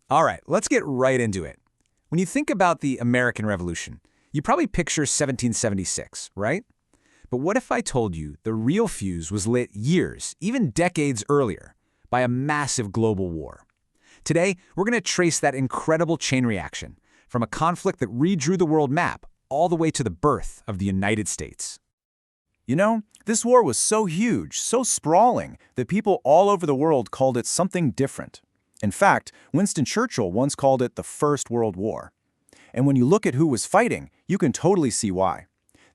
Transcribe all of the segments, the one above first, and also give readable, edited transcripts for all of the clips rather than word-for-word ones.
All right, let's get right into it. When you think about the American Revolution, you probably picture 1776, right? But what if I told you the real fuse was lit years, even decades earlier, by a massive global war? Today, we're going to trace that incredible chain reaction from a conflict that redrew the world map all the way to the birth of the United States. You know, this war was so huge, so sprawling, that people all over the world called it something different. In fact, Winston Churchill once called it the First World War. And when you look at who was fighting, you can totally see why.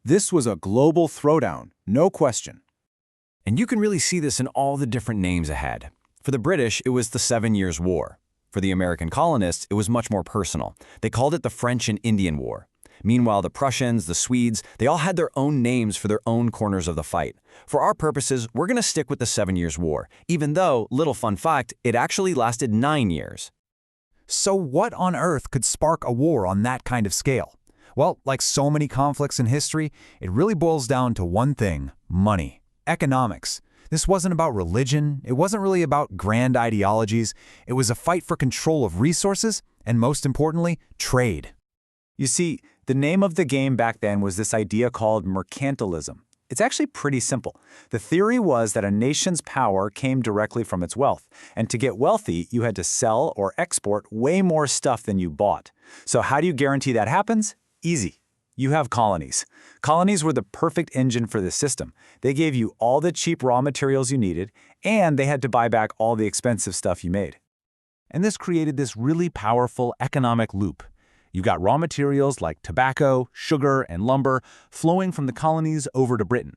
This was a global throwdown, no question. And you can really see this in all the different names ahead. For the British, it was the 7 Years' War. For the American colonists, it was much more personal. They called it the French and Indian War. Meanwhile, the Prussians, the Swedes, they all had their own names for their own corners of the fight. For our purposes, we're going to stick with the 7 Years' War, even though, little fun fact, it actually lasted 9 years. So what on earth could spark a war on that kind of scale? Well, like so many conflicts in history, it really boils down to one thing: money, economics. This wasn't about religion, it wasn't really about grand ideologies, it was a fight for control of resources, and most importantly, trade. You see, the name of the game back then was this idea called mercantilism. It's actually pretty simple. The theory was that a nation's power came directly from its wealth, and to get wealthy, you had to sell or export way more stuff than you bought. So how do you guarantee that happens? Easy. You have colonies. Colonies were the perfect engine for this system. They gave you all the cheap raw materials you needed, and they had to buy back all the expensive stuff you made. And this created this really powerful economic loop. You got raw materials like tobacco, sugar, and lumber flowing from the colonies over to Britain.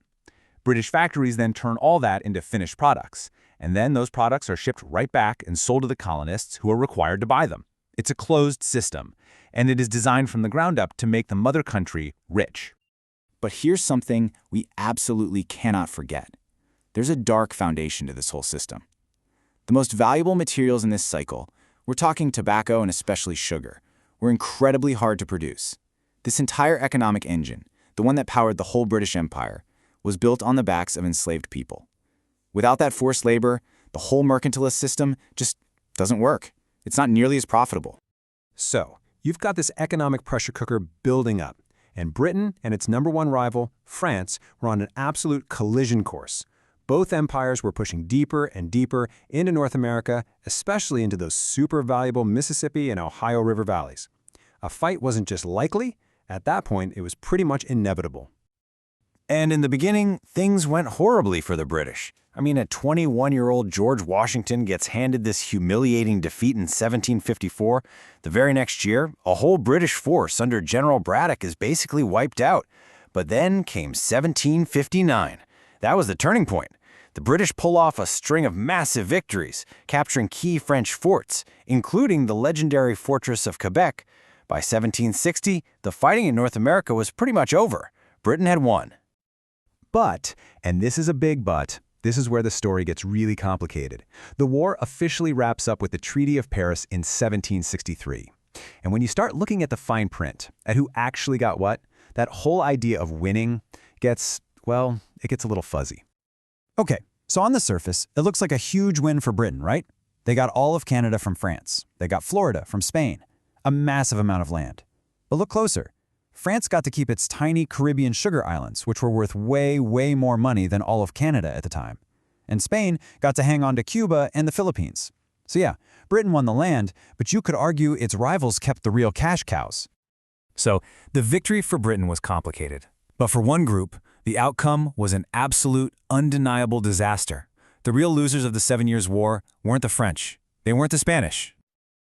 British factories then turn all that into finished products, and then those products are shipped right back and sold to the colonists who are required to buy them. It's a closed system, and it is designed from the ground up to make the mother country rich. But here's something we absolutely cannot forget. There's a dark foundation to this whole system. The most valuable materials in this cycle, we're talking tobacco and especially sugar, were incredibly hard to produce. This entire economic engine, the one that powered the whole British Empire, was built on the backs of enslaved people. Without that forced labor, the whole mercantilist system just doesn't work. It's not nearly as profitable. So, you've got this economic pressure cooker building up, and Britain and its number one rival, France, were on an absolute collision course. Both empires were pushing deeper and deeper into North America, especially into those super valuable Mississippi and Ohio River valleys. A fight wasn't just likely, at that point it was pretty much inevitable. And in the beginning, things went horribly for the British. I mean, a 21-year-old George Washington gets handed this humiliating defeat in 1754. The very next year, a whole British force under General Braddock is basically wiped out. But then came 1759. That was the turning point. The British pull off a string of massive victories, capturing key French forts, including the legendary fortress of Quebec. By 1760, the fighting in North America was pretty much over. Britain had won. But, and this is a big but, this is where the story gets really complicated. The war officially wraps up with the Treaty of Paris in 1763. And when you start looking at the fine print, at who actually got what, that whole idea of winning gets, well, it gets a little fuzzy. Okay, so on the surface, it looks like a huge win for Britain, right? They got all of Canada from France. They got Florida from Spain. A massive amount of land. But look closer. France got to keep its tiny Caribbean sugar islands, which were worth way, way more money than all of Canada at the time. And Spain got to hang on to Cuba and the Philippines. So yeah, Britain won the land, but you could argue its rivals kept the real cash cows. So, the victory for Britain was complicated. But for one group, the outcome was an absolute, undeniable disaster. The real losers of the 7 Years' War weren't the French. They weren't the Spanish.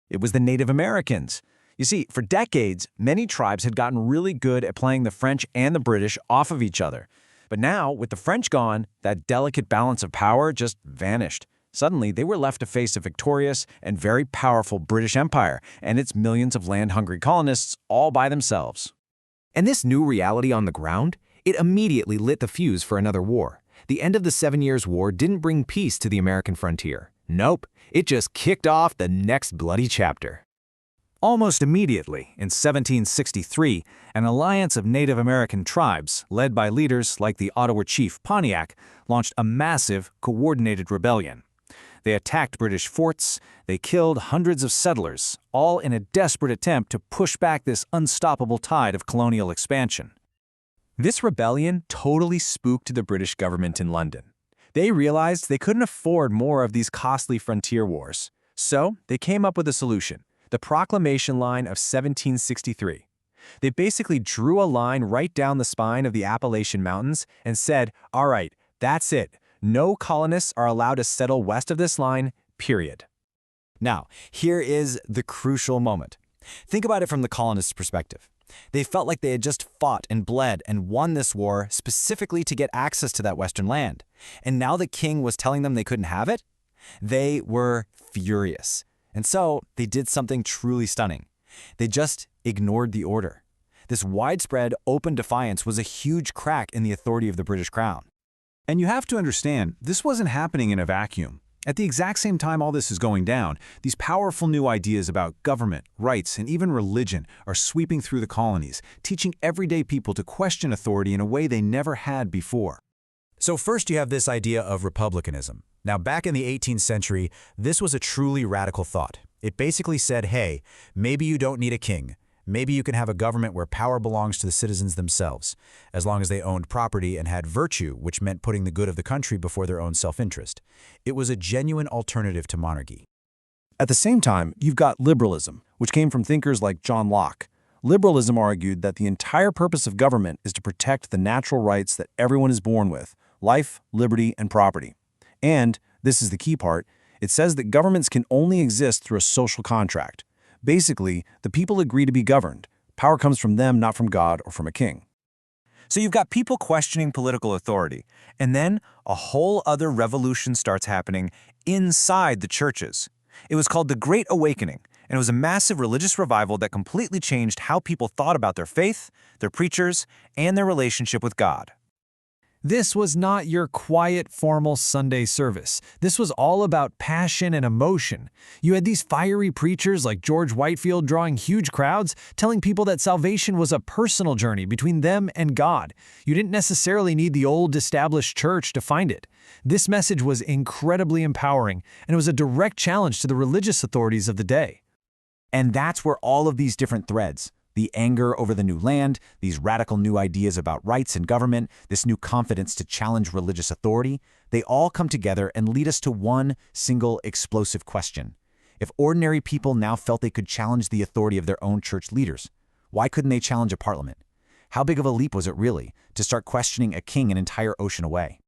It was the Native Americans. You see, for decades, many tribes had gotten really good at playing the French and the British off of each other. But now, with the French gone, that delicate balance of power just vanished. Suddenly, they were left to face a victorious and very powerful British Empire and its millions of land-hungry colonists all by themselves. And this new reality on the ground, it immediately lit the fuse for another war. The end of the 7 Years' War didn't bring peace to the American frontier. Nope, it just kicked off the next bloody chapter. Almost immediately, in 1763, an alliance of Native American tribes, led by leaders like the Ottawa chief Pontiac, launched a massive, coordinated rebellion. They attacked British forts, they killed hundreds of settlers, all in a desperate attempt to push back this unstoppable tide of colonial expansion. This rebellion totally spooked the British government in London. They realized they couldn't afford more of these costly frontier wars. So they came up with a solution, the Proclamation Line of 1763. They basically drew a line right down the spine of the Appalachian Mountains and said, all right, that's it. No colonists are allowed to settle west of this line, period. Now, here is the crucial moment. Think about it from the colonists' perspective. They felt like they had just fought and bled and won this war specifically to get access to that western land. And now the king was telling them they couldn't have it? They were furious. And so they did something truly stunning. They just ignored the order. This widespread, open defiance was a huge crack in the authority of the British Crown. And you have to understand, this wasn't happening in a vacuum. At the exact same time all this is going down, these powerful new ideas about government, rights, and even religion are sweeping through the colonies, teaching everyday people to question authority in a way they never had before. So first you have this idea of republicanism. Now back in the 18th century, this was a truly radical thought. It basically said, hey, maybe you don't need a king. Maybe you can have a government where power belongs to the citizens themselves, as long as they owned property and had virtue, which meant putting the good of the country before their own self-interest. It was a genuine alternative to monarchy. At the same time, you've got liberalism, which came from thinkers like John Locke. Liberalism argued that the entire purpose of government is to protect the natural rights that everyone is born with: life, liberty, and property. And, this is the key part, it says that governments can only exist through a social contract. Basically, the people agree to be governed. Power comes from them, not from God or from a king. So you've got people questioning political authority, and then a whole other revolution starts happening inside the churches. It was called the Great Awakening, and it was a massive religious revival that completely changed how people thought about their faith, their preachers, and their relationship with God. This was not your quiet, formal Sunday service. This was all about passion and emotion. You had these fiery preachers like George Whitefield drawing huge crowds, telling people that salvation was a personal journey between them and God. You didn't necessarily need the old established church to find it. This message was incredibly empowering, and it was a direct challenge to the religious authorities of the day. And that's where all of these different threads, the anger over the new land, these radical new ideas about rights and government, this new confidence to challenge religious authority, they all come together and lead us to one single explosive question. If ordinary people now felt they could challenge the authority of their own church leaders, why couldn't they challenge a parliament? How big of a leap was it really to start questioning a king an entire ocean away?